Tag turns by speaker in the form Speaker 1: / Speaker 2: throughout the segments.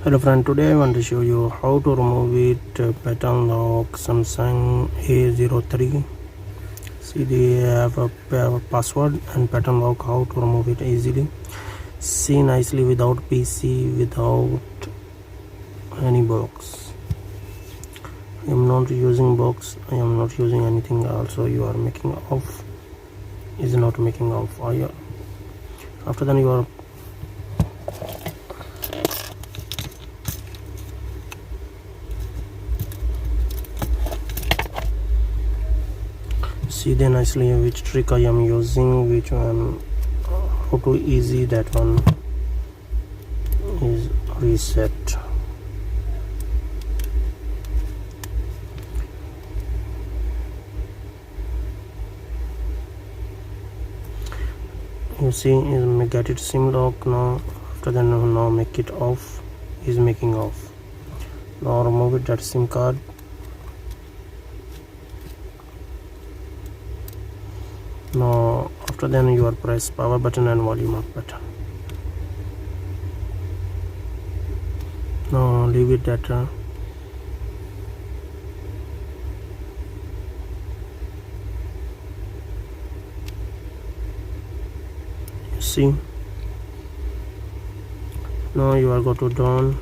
Speaker 1: Hello friend, today I want to show you how to remove it pattern lock Samsung A03. See, they have a password and pattern lock, how to remove it easily. See nicely without PC, without any box. I am not using box, I am not using anything. Also you are making off, is not making off. After then you are see then nicely which trick I am using, which one, how to easy that one is reset. You see, is get it sim lock now. After then now make it off, is making off. Now remove it that sim card. Now after then you are press power button and volume up button. Now leave it that you see. Now you are go to done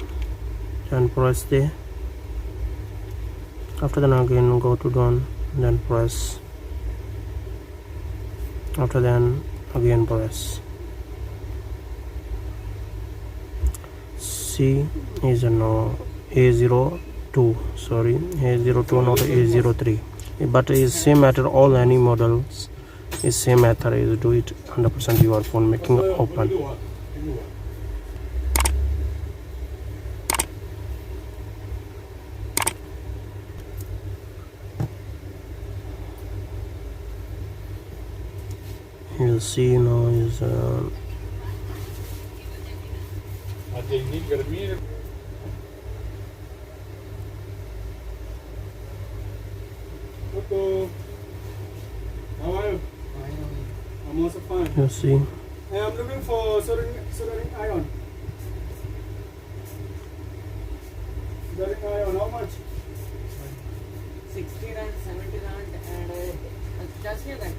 Speaker 1: and press there. After then again go to done, then press. After then again press. C is no A02, sorry, A02, not A03, but is same matter. All any models is same method. Is do it 100% your phone making open. You'll see now is
Speaker 2: How are you? I'm also fine.
Speaker 1: you see.
Speaker 2: I'm looking for soldering iron. Soldering iron, how much?
Speaker 3: 60 rand, 70 rand, and just here that.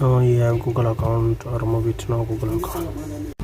Speaker 1: Now you have Google account, or remove it now Google account.